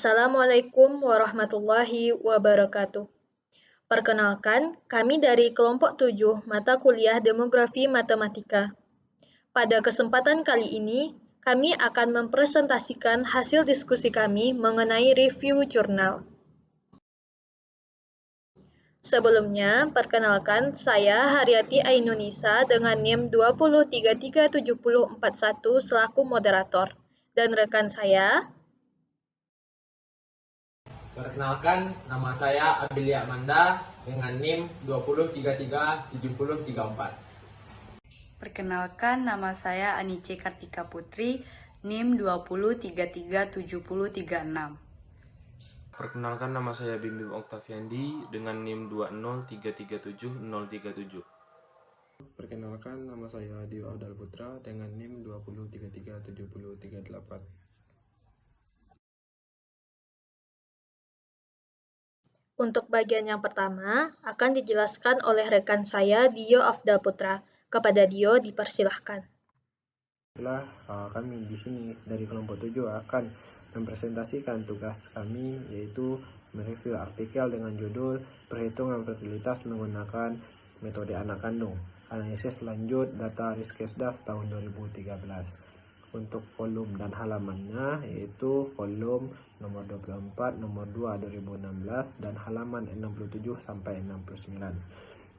Assalamualaikum warahmatullahi wabarakatuh. Perkenalkan, kami dari kelompok 7 mata kuliah Demografi Matematika. Pada kesempatan kali ini, kami akan mempresentasikan hasil diskusi kami mengenai review jurnal. Sebelumnya, perkenalkan saya Haryati Ainunisa dengan NIM 2033741 selaku moderator. Dan rekan saya, perkenalkan, nama saya Abilia Amanda dengan NIM 2033734. Perkenalkan, nama saya Anice Kartika Putri, NIM 2033736. Perkenalkan, nama saya Bim Oktaviandi dengan NIM 203373037. Perkenalkan, nama saya Dio Abdal Putra dengan NIM 2033738. Untuk bagian yang pertama akan dijelaskan oleh rekan saya Dio Afdal Putra. Kepada Dio dipersilahkan. Kami di sini dari kelompok 7 akan mempresentasikan tugas kami, yaitu mereview artikel dengan judul Perhitungan Fertilitas Menggunakan Metode Anak Kandung, Analisis Lanjut Data Riskesdas tahun 2013. Untuk volume dan halamannya yaitu volume nomor 24, nomor 2 2016 dan halaman 67 sampai 69.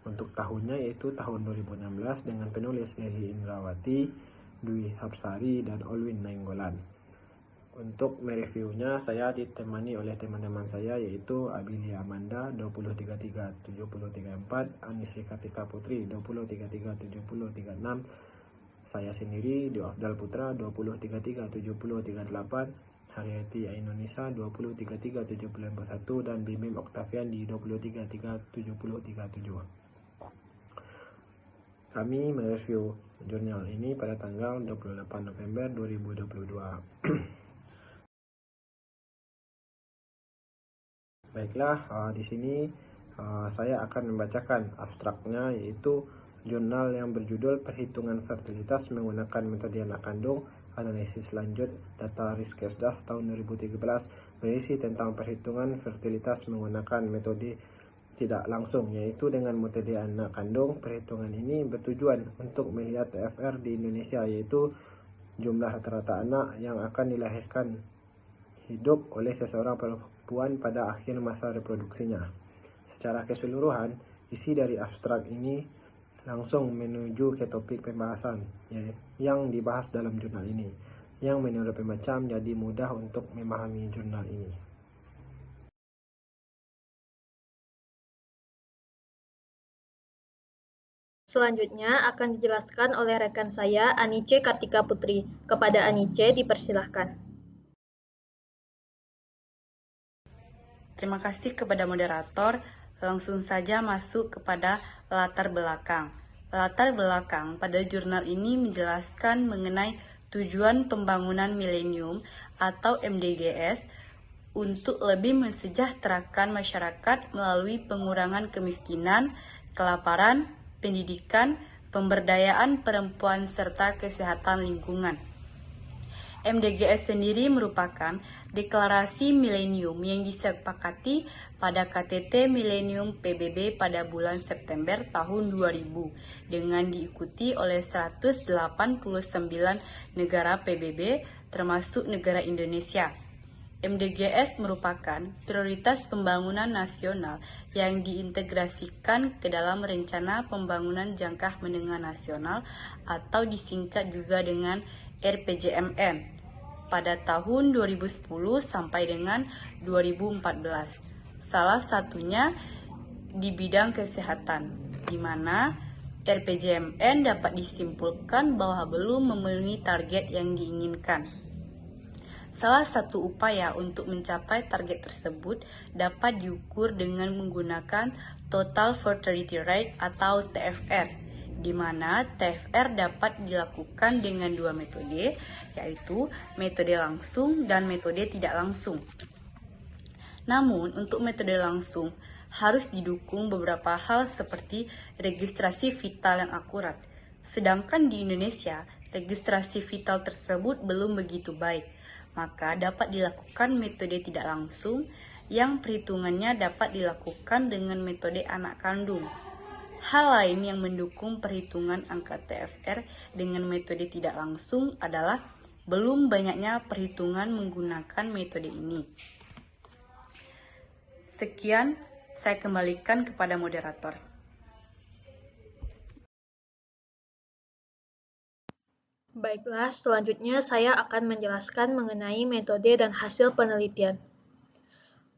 Untuk tahunnya yaitu tahun 2016 dengan penulis Leli Indrawati, Dwi Hapsari, dan Olwin Nainggolan. Untuk mereviewnya saya ditemani oleh teman-teman saya yaitu Abilia Amanda 2033734, Anise Kartika Putri 2033736, saya sendiri Dio Afdal Putra 2033738, Haryati Ainunisa 2033741, dan Bim Oktaviandi 2033737. Kami mereview jurnal ini pada tanggal 28 November 2022. Baiklah, di sini saya akan membacakan abstraknya, yaitu jurnal yang berjudul Perhitungan Fertilitas Menggunakan Metode Anak Kandung, Analisis Lanjut Data Riskesdas tahun 2013, berisi tentang perhitungan fertilitas menggunakan metode tidak langsung, yaitu dengan metode anak kandung. Perhitungan ini bertujuan untuk melihat TFR di Indonesia, yaitu jumlah rata-rata anak yang akan dilahirkan hidup oleh seseorang perempuan pada akhir masa reproduksinya. Secara keseluruhan, isi dari abstrak ini langsung menuju ke topik pembahasan yang dibahas dalam jurnal ini, yang menurut pembaca menjadi mudah untuk memahami jurnal ini. Selanjutnya akan dijelaskan oleh rekan saya Anice Kartika Putri. Kepada Anice dipersilahkan. Terima kasih kepada moderator. Langsung saja masuk kepada latar belakang. Latar belakang pada jurnal ini menjelaskan mengenai tujuan pembangunan milenium atau MDGs untuk lebih mensejahterakan masyarakat melalui pengurangan kemiskinan, kelaparan, pendidikan, pemberdayaan perempuan, serta kesehatan lingkungan. MDGs sendiri merupakan deklarasi milenium yang disepakati pada KTT Milenium PBB pada bulan September tahun 2000 dengan diikuti oleh 189 negara PBB termasuk negara Indonesia. MDGs merupakan prioritas pembangunan nasional yang diintegrasikan ke dalam Rencana Pembangunan Jangka Menengah Nasional atau disingkat juga dengan RPJMN pada tahun 2010 sampai dengan 2014. Salah satunya di bidang kesehatan, di mana RPJMN dapat disimpulkan bahwa belum memenuhi target yang diinginkan. Salah satu upaya untuk mencapai target tersebut dapat diukur dengan menggunakan Total Fertility Rate atau TFR, di mana TFR dapat dilakukan dengan dua metode, yaitu metode langsung dan metode tidak langsung. Namun, untuk metode langsung harus didukung beberapa hal seperti registrasi vital yang akurat. Sedangkan di Indonesia, registrasi vital tersebut belum begitu baik. maka dapat dilakukan metode tidak langsung yang perhitungannya dapat dilakukan dengan metode anak kandung. Hal lain yang mendukung perhitungan angka TFR dengan metode tidak langsung adalah belum banyaknya perhitungan menggunakan metode ini. Sekian, saya kembalikan kepada moderator. Baiklah, selanjutnya saya akan menjelaskan mengenai metode dan hasil penelitian.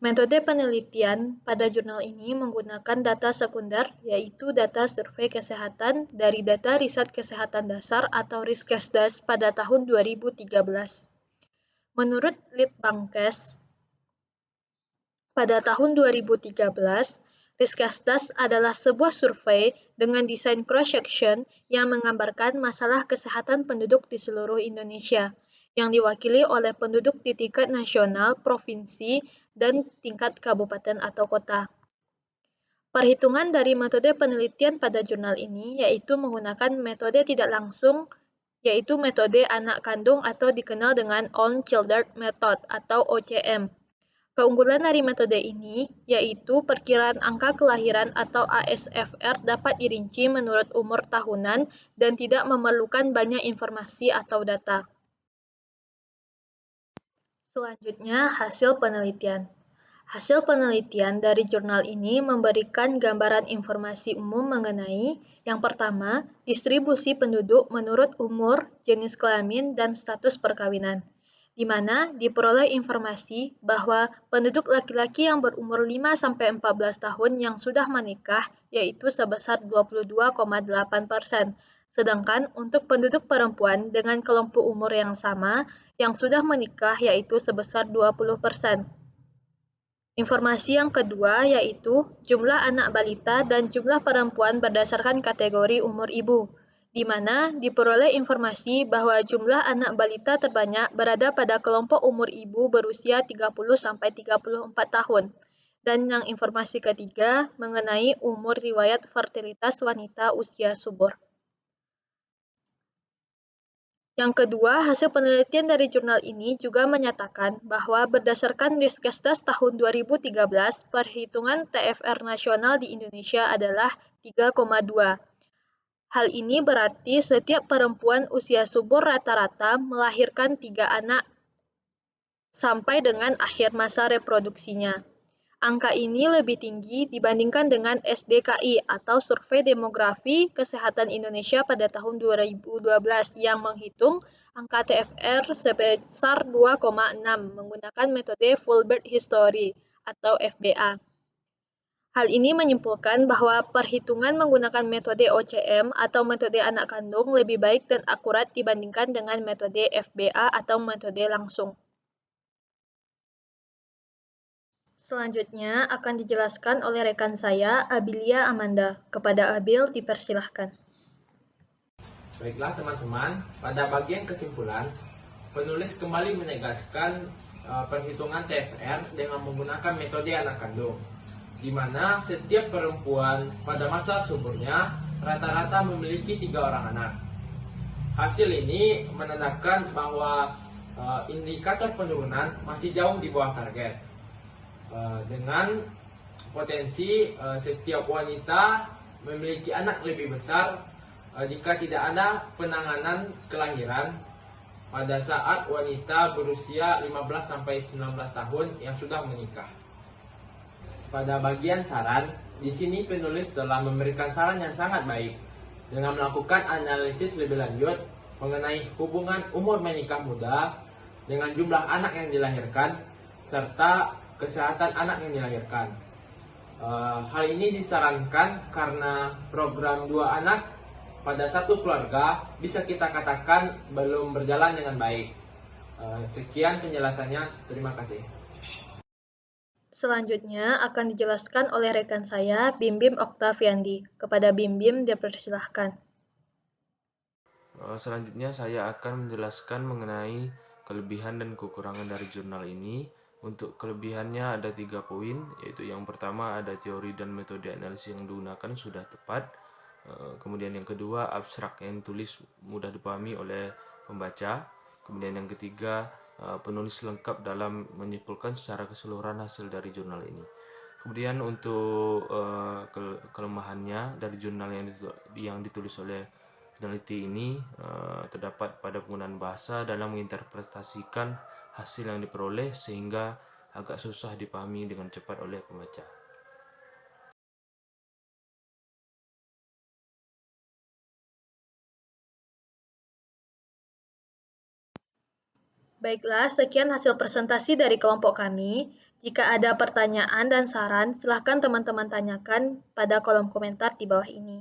Metode penelitian pada jurnal ini menggunakan data sekunder, yaitu data survei kesehatan dari data riset kesehatan dasar atau Riskesdas pada tahun 2013. Menurut Litbangkes, pada tahun 2013, Riskesdas adalah sebuah survei dengan desain cross-section yang menggambarkan masalah kesehatan penduduk di seluruh Indonesia, yang diwakili oleh penduduk di tingkat nasional, provinsi, dan tingkat kabupaten atau kota. Perhitungan dari metode penelitian pada jurnal ini yaitu menggunakan metode tidak langsung, yaitu metode anak kandung atau dikenal dengan On Children Method atau OCM. Keunggulan dari metode ini yaitu perkiraan angka kelahiran atau ASFR dapat dirinci menurut umur tahunan dan tidak memerlukan banyak informasi atau data. Selanjutnya, hasil penelitian. Hasil penelitian dari jurnal ini memberikan gambaran informasi umum mengenai yang pertama, distribusi penduduk menurut umur, jenis kelamin, dan status perkawinan, di mana diperoleh informasi bahwa penduduk laki-laki yang berumur 5-14 tahun yang sudah menikah yaitu sebesar 22,8%, sedangkan untuk penduduk perempuan dengan kelompok umur yang sama yang sudah menikah yaitu sebesar 20%. Informasi yang kedua yaitu jumlah anak balita dan jumlah perempuan berdasarkan kategori umur ibu, di mana diperoleh informasi bahwa jumlah anak balita terbanyak berada pada kelompok umur ibu berusia 30-34 tahun. Dan yang informasi ketiga mengenai umur riwayat fertilitas wanita usia subur. Yang kedua, hasil penelitian dari jurnal ini juga menyatakan bahwa berdasarkan Riskesdas tahun 2013, perhitungan TFR nasional di Indonesia adalah 3,2. Hal ini berarti setiap perempuan usia subur rata-rata melahirkan 3 anak sampai dengan akhir masa reproduksinya. Angka ini lebih tinggi dibandingkan dengan SDKI atau Survei Demografi Kesehatan Indonesia pada tahun 2012 yang menghitung angka TFR sebesar 2,6 menggunakan metode Full Birth History atau FBA. Hal ini menyimpulkan bahwa perhitungan menggunakan metode OCM atau metode anak kandung lebih baik dan akurat dibandingkan dengan metode FBA atau metode langsung. Selanjutnya akan dijelaskan oleh rekan saya, Abilia Amanda. Kepada Abil, dipersilahkan. Baiklah teman-teman, pada bagian kesimpulan, penulis kembali menegaskan perhitungan TFR dengan menggunakan metode anak kandung, di mana setiap perempuan pada masa suburnya rata-rata memiliki 3 orang anak. Hasil ini menandakan bahwa indikator penurunan masih jauh di bawah target. Dengan potensi setiap wanita memiliki anak lebih besar jika tidak ada penanganan kelahiran pada saat wanita berusia 15-19 tahun yang sudah menikah. Pada bagian saran, di sini penulis telah memberikan saran yang sangat baik dengan melakukan analisis lebih lanjut mengenai hubungan umur menikah muda dengan jumlah anak yang dilahirkan serta kesehatan anak yang dilahirkan. Hal ini disarankan karena program 2 anak pada satu keluarga bisa kita katakan belum berjalan dengan baik. Sekian penjelasannya, terima kasih. Selanjutnya akan dijelaskan oleh rekan saya, Bim Bim Oktaviandi. Kepada Bim Bim, dipersilahkan. Selanjutnya saya akan menjelaskan mengenai kelebihan dan kekurangan dari jurnal ini. Untuk kelebihannya ada 3 poin, yaitu yang pertama ada teori dan metode analisis yang digunakan sudah tepat. Kemudian yang kedua, abstrak yang ditulis mudah dipahami oleh pembaca. Kemudian yang ketiga, penulis lengkap dalam menyimpulkan secara keseluruhan hasil dari jurnal ini. Kemudian untuk kelemahannya dari jurnal yang ditulis oleh peneliti ini terdapat pada penggunaan bahasa dalam menginterpretasikan hasil yang diperoleh sehingga agak susah dipahami dengan cepat oleh pembaca. Baiklah, sekian hasil presentasi dari kelompok kami. Jika ada pertanyaan dan saran, silahkan teman-teman tanyakan pada kolom komentar di bawah ini.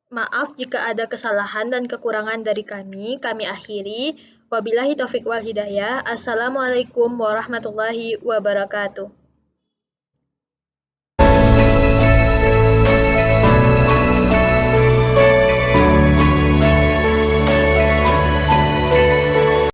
Maaf jika ada kesalahan dan kekurangan dari kami akhiri. Wabillahi taufiq wal hidayah. Assalamualaikum warahmatullahi wabarakatuh.